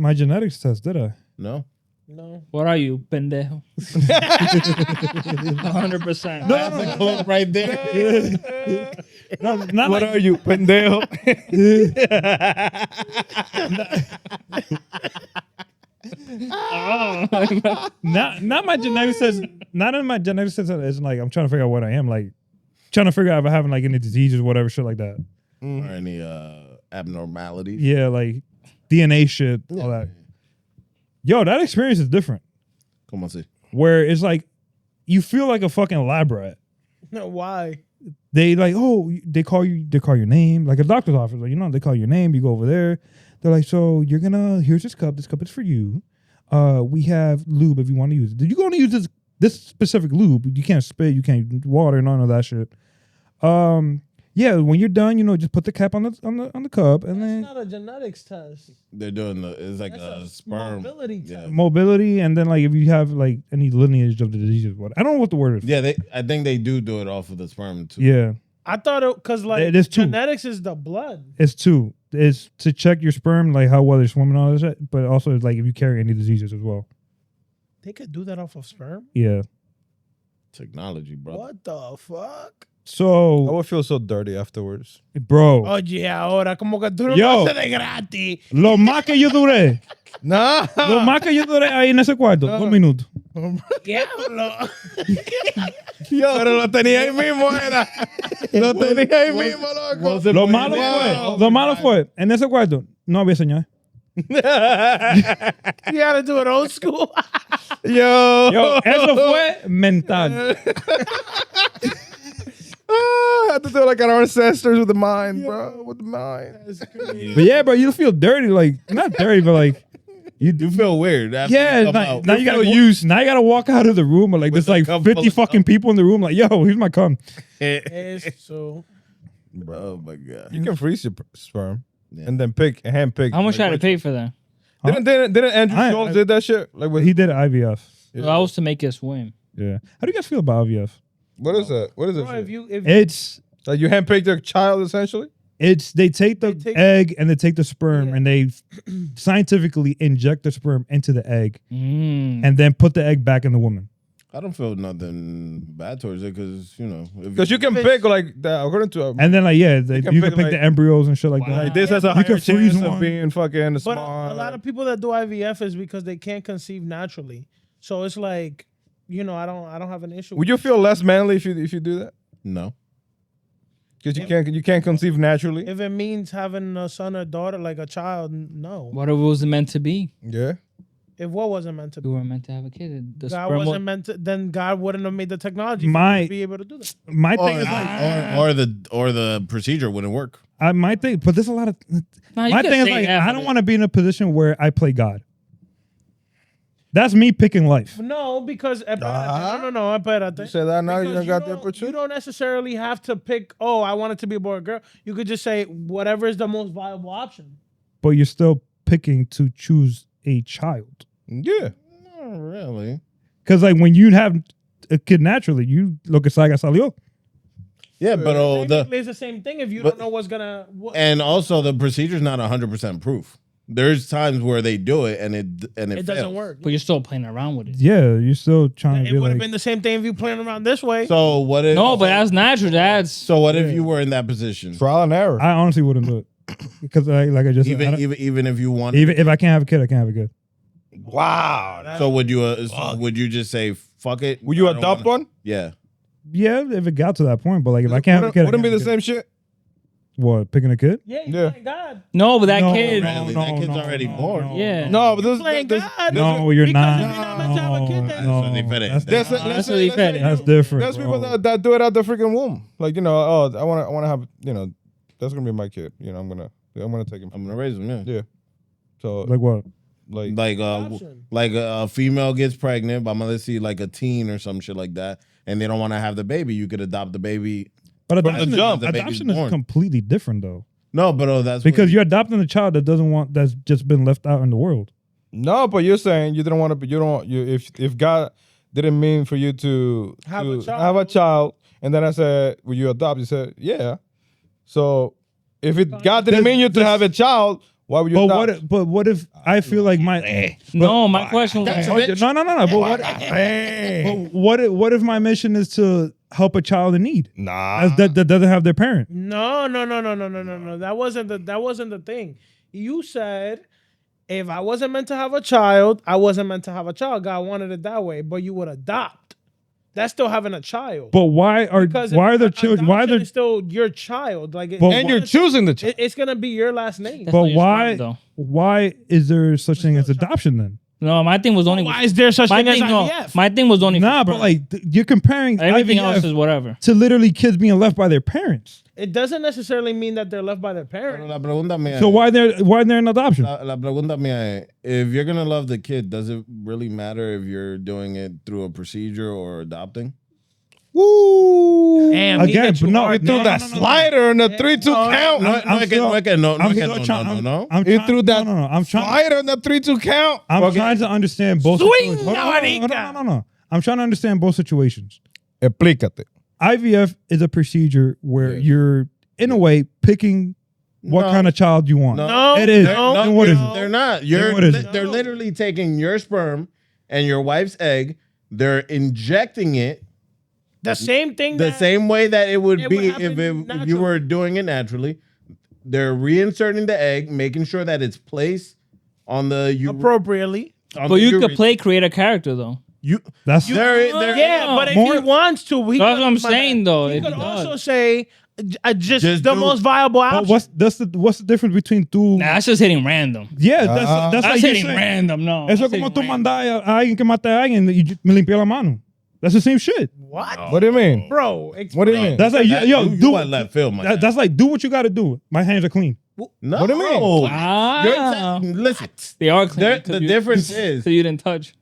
my genetics test, did I? No. What are you, pendejo? 100%. That's a clip right there. No, not What like, are you, pendejo? not my genetics test. Not in my genetics test. It's like I'm trying to figure out what I am. Like trying to figure out if I having like any diseases, whatever, shit like that. Or any abnormalities. Yeah, like DNA shit, all that. Yo, that experience is different. Come on, see. Where it's like you feel like a fucking lab rat. No, why? They like, oh, they call your name, like a doctor's office. Like, they call your name, you go over there. They're like, so you're gonna, here's this cup is for you. We have lube if you want to use it. You're gonna use this specific lube. You can't spit, you can't water, none of that shit. Yeah, when you're done, just put the cap on the cup, and then That's not a genetics test. They're doing it's like That's a sperm mobility test. mobility, and then like if you have like any lineage of the disease, what I don't know what the word is. Yeah, I think they do it off of the sperm too. Yeah, I thought it because like It is two. genetics is the blood. it's two. It's to check your sperm, like how well they're swimming, and all this shit, but also it's like if you carry any diseases as well. They could do that off of sperm. Yeah. Technology, bro. What the fuck? I So, would feel so dirty afterwards. bro, Oye, ahora como que tú no Yo. lo haces de gratis. lo más que yo duré, Nah. lo más que yo duré ahí en ese cuarto, 2 minutos. Diablo. Pero lo tenía ahí mismo, era. Lo tenía ahí mismo, loco. Lo malo fue, en ese cuarto no había señal. You gotta do it old school. Yo, eso fue mental. I have to do it like our ancestors with the mind, bro. With the mind. But yeah, bro, you feel dirty, like not dirty, but like You do feel weird. After yeah. you come Now, out. now you gotta now you gotta walk out of the room, and like there's the like cum 50 full fucking of- people in the room. Like, yo, here's my cum. So Bro, oh my god. You can freeze your sperm Yeah. and then hand pick. How much like, had to pay for that? Didn't Andrew I- Schultz did that shit? Like, He did IVF. Yeah. Well, I was to make it swim. Yeah. How do you guys feel about IVF? What is that? What is it? bro, if you It's Like you handpicked your child essentially? they take the They take- egg and they take the sperm Yeah. and they scientifically inject the sperm into the egg Mm. and then put the egg back in the woman. I don't feel nothing bad towards it because Because you can pick like that according to And then like you can can pick, pick like- the embryos and shit like that. like this has a You higher can freeze chance of one. being fucking but smart. a lot of people that do IVF is because they can't conceive naturally. So it's like, I don't have an issue. Would you feel less manly if you do that? no. Because you can't conceive naturally. if it means having a son or daughter, like a child, no. What if it was meant to be? Yeah. If what wasn't meant to be, We were meant to have a kid. The God sperm wasn't meant to. Then God wouldn't have made the technology for My- you to be able to do that. My Or, thing is like or the procedure wouldn't work. my thing, but there's a lot of Nah, you my can thing is say like half I of don't it. want to be in a position where I play God. That's me picking life. No, because no, espérate. You said that now you Because don't got the You opportunity. don't necessarily have to pick. Oh, I want it to be a boy or girl. You could just say whatever is the most viable option. But you're still picking to choose a child. Yeah. Not really. Because like when you have a kid naturally, you lo que salga salió. Yeah, but Technically, it's the same thing if you don't know what's gonna. and also the procedure's not 100% proof. There's times where they do it and it it doesn't fails. work. But you're still playing around with it. Yeah, you're still trying to It be would have like. been the same thing if you playing around this way. So what if No, but that's natural. That's so what if you were in that position? Trial and error. I honestly wouldn't do it because like I just said, I don't- Even if you wanted even if I can't have a kid, I can't have a kid. Wow. So would you just say fuck it? Would you I don't adopt wanna- one? Yeah. Yeah, if it got to that point, but like if I can't have a kid, I Wouldn't can't be have the a kid. same shit. What, picking a kid? Yeah, Yeah. thank God. no, but that No, kid. Really, that kid's already born. Yeah. No, but Playing this God. No, you're Because not. if you're not meant to have a kid, then- No, That's different. that's That's different. That's what he fed it. That's different. There's people bro. that do it out the freaking womb. Like, oh, I wanna have, that's gonna be my kid. I'm gonna take him. I'm gonna raise him. Yeah. Yeah. So Like what? Like Adoption. like a female gets pregnant, but I'm gonna see like a teen or some shit like that, and they don't want to have the baby. You could adopt the baby. But From the adoption, jump, is, the baby's adoption is born. completely different though, No, but that's because you're adopting a child that doesn't want that's just been left out in the world. no, but you're saying you didn't want to. You don't. If God didn't mean for you to Have a child. have a child, and then I said, "Will you adopt?" You said, "Yeah." So if God didn't mean you to have a child, Why would you? But adopt? what if I feel like my No, my question was. no. But what if my mission is to help a child in need that doesn't have their parent? No. That wasn't the thing. You said if I wasn't meant to have a child, I wasn't meant to have a child. God wanted it that way, but you would adopt. That's still having a child. But why are the children? Why are adoption the is still your child? Like, And you're choosing the child. it's gonna be your last name. That's but not your sperm, though. why is there such thing as adoption then? No, my thing was only. Why is there such my thing as thing, no, IVF? my thing was only. Nah, for but sperm. like you're comparing everything IVF else is whatever. to literally kids being left by their parents. It doesn't necessarily mean that they're left by their parents. La pregunta mía So why they're in adoption? La pregunta mía es, if you're gonna love the kid, does it really matter if you're doing it through a procedure or adopting? Woo! Damn, he Again, hit you but no, hard, no, Threw that slider in the 3-2 count. No. He threw that I'm trying. slider in the 3-2 count. I'm trying to understand both. Swing, situations. Hold on. No. I'm trying to understand both situations. Explícate. IVF is a procedure where you're, in a way, picking what No. kind of child you want. No, It is. no, Then what is no. it? They're not. what is it? They're literally taking your sperm and your wife's egg. They're injecting it The same thing. the same way that it would it be would if happen you naturally. were doing it naturally. They're reinserting the egg, making sure that it's placed on the appropriately. But you could create a character though. That's Yeah, but if More- he wants to, he That's could- what I'm my saying, bad. though, He if could he also does. say just Just the do- most viable But option. what's the difference between two? Nah, that's just hitting random. Yeah, that's That's like you hitting saying. random. No. Eso that's como hitting tú random. mandas a alguien que mate a alguien y me limpió la mano. That's the same shit. What, What do you mean? bro? What do you mean? That's like yo, you do let that film. that's like do what you got to do. My hands are clean. No. What do you mean? Ah, Listen, they are clean. the difference is so you didn't touch.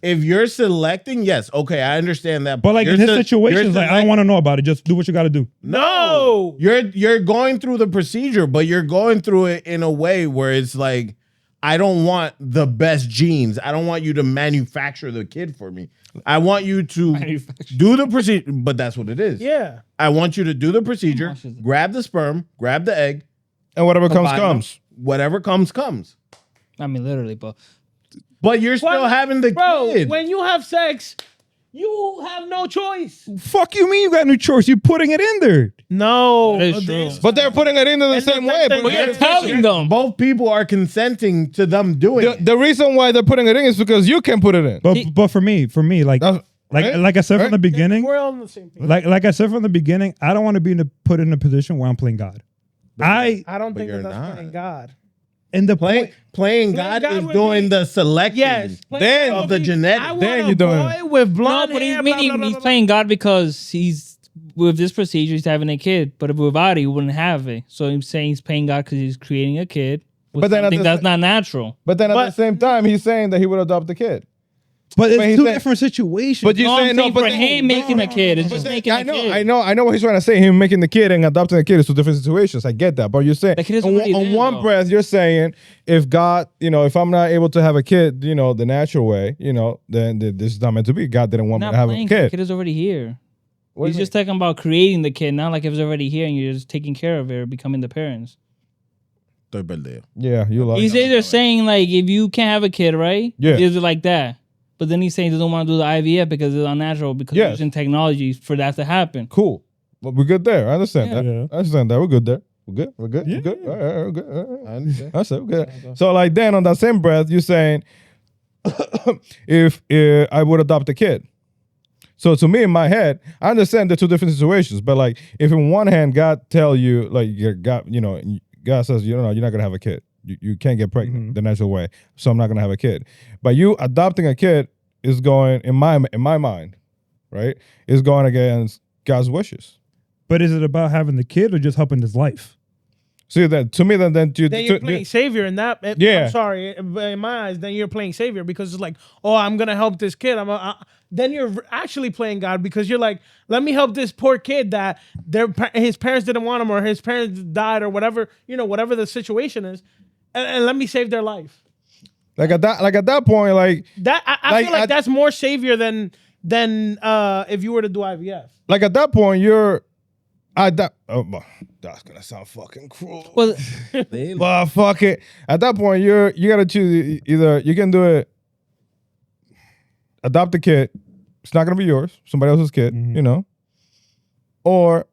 if you're selecting, yes, okay, I understand that. But like in You're his situation, you're it's like I don't want to know about it. Just do what you got to do. No. You're going through the procedure, but you're going through it in a way where it's like, I don't want the best genes. I don't want you to manufacture the kid for me. I want you to Manufacture. do the procedure, but that's what it is. Yeah. I want you to do the procedure, much is it? grab the sperm, grab the egg, And whatever comes, combine comes. them. Whatever comes, comes. I mean, literally, but But you're still Well, having the Bro, kid. when you have sex, you have no choice. Fuck you mean you got no choice? You putting it in there. No. That is true. But they're putting it into the same way. But but you're telling them. Both people are consenting to them doing it. The reason why they're putting it in is because you can put it in. But for me, like That's- right? like I said from Right? the beginning, We're all on the same page. like I said from the beginning, I don't want to be put in a position where I'm playing God. I don't But think you're that's not. playing God. And the Playing point, God God is would doing be- the selecting. Yes. Then- of the genetic. I Then want you're a doing boy with No, blonde but hair. he's blah, meaning blah, blah, he's blah. playing God because he's with this procedure he's having a kid, but if without it, he wouldn't have it. So he's saying he's playing God because he's creating a kid. But then I at think the that's sa- not natural. But then at But- the same time, he's saying that he would adopt the kid. but it's he's two saying- different situations. But you No, I'm saying no, saying but for then- him making a kid, it's But just then- making I a know, kid. I know what he's trying to say. Him making the kid and adopting the kid is two different situations. I get that, but you're saying The kid is on, already on there, one though. breath, you're saying if God, if I'm not able to have a kid, the natural way, then this is not meant to be. God didn't want me Not to have a playing. kid. The kid is already here. What do He's you just talking about creating the kid, not like it was already here and you're just taking care of it or becoming the parents. Estoy perdido. Yeah, you love. He's either saying like if you can't have a kid, right? Yeah. Is it like that? But then he's saying he doesn't want to do the IVF because it's unnatural because Yes. he's using technology for that to happen. Cool. But we're good there. I understand that. Yeah. I understand that. We're good there. We're good. We're good. Yeah. We're good. All right, we're good. All right. I understand. That's it. We're good. So like then on that same breath, you're saying if I would adopt a kid. So to me in my head, I understand the two different situations, but like if in one hand God tell you like God says you're not gonna have a kid. You can't get pregnant the natural way. So I'm not gonna have a kid. But you adopting a kid is going in my mind, right? Is going against God's wishes. But is it about having the kid or just helping his life? See that to me, then You're playing savior in that. Yeah. I'm sorry. In my eyes, then you're playing savior because it's like, oh, I'm gonna help this kid. Then you're actually playing God because you're like, let me help this poor kid that his parents didn't want him or his parents died or whatever, whatever the situation is, and let me save their life. like at that point, like That I feel like at- that's more savior than if you were to do IVF. like at that point, you're That's gonna sound fucking cruel. Well, But fuck it. At that point, you gotta choose either you can do it. Adopt a kid. It's not gonna be yours. Somebody else's kid. You know. Or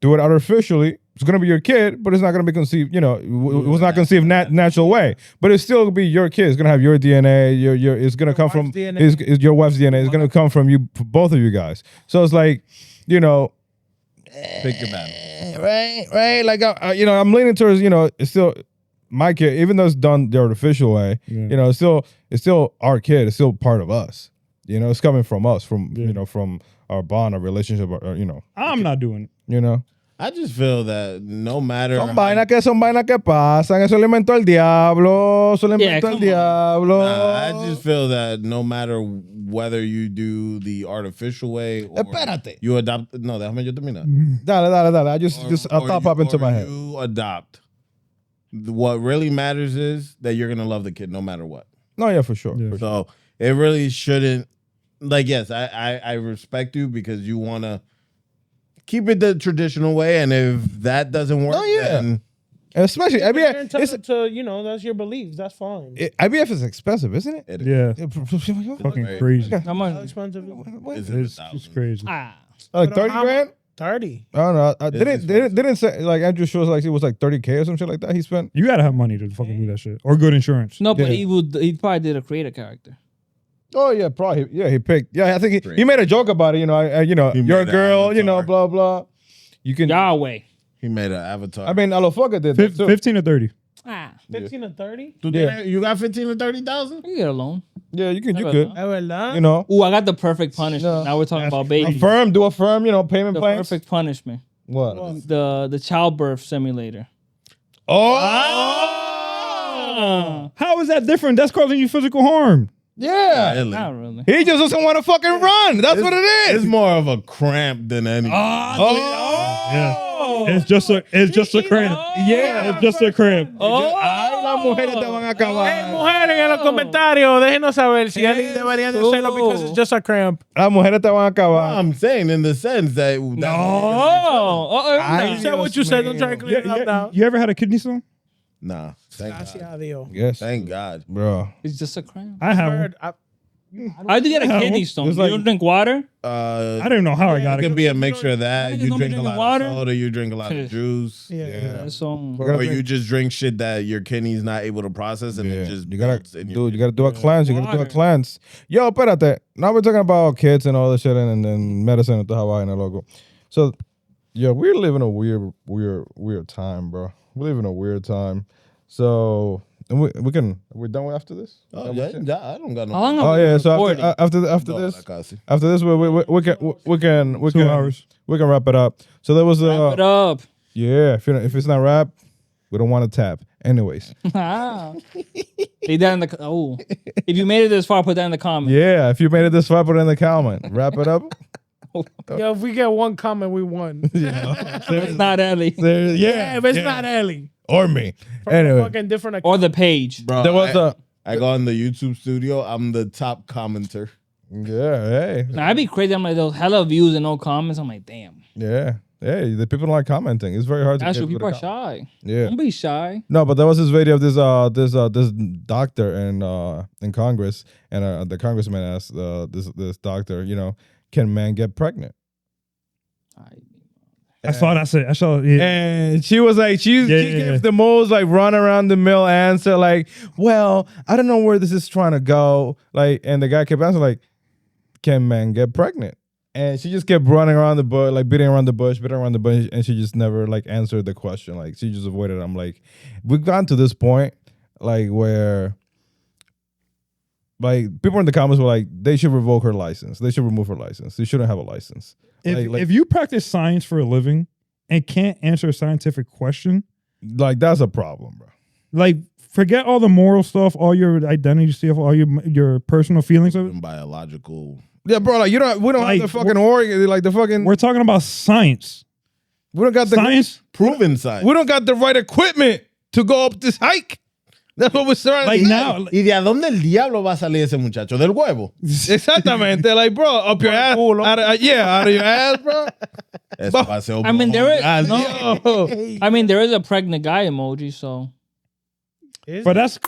do it artificially. It's gonna be your kid, but it's not gonna be conceived. You know, it was not conceived natural way. But it's still gonna be your kid. It's gonna have your DNA. It's gonna come from it's your wife's DNA. It's gonna come from you, both of you guys. So it's like, you know, Pick your battle. right. Like you know, I'm leaning towards, you know, it's still my kid, even though it's done the artificial way. Yeah. You know, it's still our kid. It's still part of us. You know, it's coming from us, you know, from our bond, our relationship, or, you know. I'm not doing it. You know. I just feel that no matter Son vainas que pasan. Eso lo inventó el diablo. Eso lo inventó el diablo. I just feel that no matter whether you do the artificial way or Espérate. you adopt. No, déjame yo terminar. Dale. I just a thought pop into my head. You adopt. What really matters is that you're gonna love the kid no matter what. No, yeah, for sure. Yeah. So it really shouldn't. Like, yes, I respect you because you wanna keep it the traditional way, and if that doesn't work, then Especially You're IVF. entitled to, you know, that's your beliefs. That's fine. IVF is expensive, isn't it? it is. Yeah, fucking Right. crazy. how How much? expensive? It's in the It's thousands. crazy. Ah, Like But 30 how- grand? 30. I don't know. It's Didn't say like Andrew Schwartz like it was like 30K or some shit like that he spent. You gotta have money to fucking do that shit or good insurance. no, but Yeah. he probably did a creator character. Oh yeah, probably. Yeah, he picked. Yeah, I think he made a joke about it. You know, you know, He you're a made an girl. You know, avatar. blah blah. You can. Yahweh. He made an avatar. I mean, Alofoca did that too. 15 or 30. Ah, 15 to 30? You got 15 to 30,000? you get a loan. Yeah, you could. Es verdad. You know, Ooh, I got the perfect punishment. No, Now we're talking about baby. do a firm. You know, payment The plans. perfect punishment. What? The childbirth simulator. Oh. How is that different? That's causing you physical harm. Yeah. Really. Not really. He just doesn't want to fucking run. That's what it It's is. more of a cramp than anything. Yeah. It's just a cramp. Yeah. It's just a cramp. Ay, las mujeres te van a acabar. Hey, mujeres en los comentarios, déjenos saber si alguien deberían de hacerlo because it's just a cramp. Las mujeres te van a acabar. I'm saying in the sense that Oh, You said what you said. Don't try to clean it up now. You ever had a kidney stone? Nah, thank Gracias God. a Dios. Yes. Thank God. Bro. it's just a cramp. I have one. Heard, How do you get a Yeah, kidney well, stone? it's You like- don't drink water? I don't know how I got It it. could be a mixture of that. You You gonna be drink a drinking lot water? of soda. You drink a lot of juice. yeah. So, Or you just drink shit that your kidney's not able to process, and it just You gotta builds in your you gotta do a cleanse. You gotta do a Water. cleanse. Yo, espérate. Now we're talking about kids and all this shit and then medicine at the Hawaii and logo. So, yeah, we're living a weird time, bro. We live in a weird time. So, and we're done after this. Oh, yeah, I don't got no. how long Oh are we yeah. So recording? after No, this, I can't see. after this, we can 2 hours. we can wrap it up. So there was Wrap it up. yeah. If it's not wrap, we don't want to tap. Anyways, Ah. Leave that in the if you made it this far, put that in the comments. yeah. If you made it this far, put it in the comment. Wrap it up. Yo, if we get one comment, we won. It's not Ellie Yeah, if it's not Ellie. or me. From Anyway. a fucking different or account. the page. Bro, There was I go on the YouTube studio. I'm the top commenter. yeah, hey, Now, I'd be crazy. I'm like, those hella views and no comments. I'm like, damn. yeah, hey. The people don't like commenting. It's very hard to. That's get what people are to comment. shy. Yeah. Don't be shy. No, but there was this video of this doctor in Congress, and the congressman asked this doctor, you know, can man get pregnant? I saw that shit. I saw it. And she was like, she Yeah. gives the most like run around the mill answer, like, well, I don't know where this is trying to go. Like, and the guy kept answering, like, can men get pregnant? And she just kept running around the bush, like beating around the bush, and she just never like answered the question. Like, she just avoided. I'm like, we've gotten to this point, like, where like people in the comments were like, they should revoke her license. They should remove her license. They shouldn't have a license. If you practice science for a living and can't answer a scientific question, Like, that's a problem, bro. like forget all the moral stuff, all your identity stuff, all your personal feelings of it. Biological. Yeah, bro. Like, we don't Like, have the fucking organ, like the fucking. We're talking about science. We don't got the Science. Proven science. We don't got the right equipment to go up this hike. That's what we're starting Like to say. now, ¿Y de a dónde el diablo va a salir ese muchacho? ¿Del huevo? Exactamente. Like, bro, up your ass. Out of your ass, bro. I mean, there is no. I mean, there is a pregnant guy emoji, so. Is But that's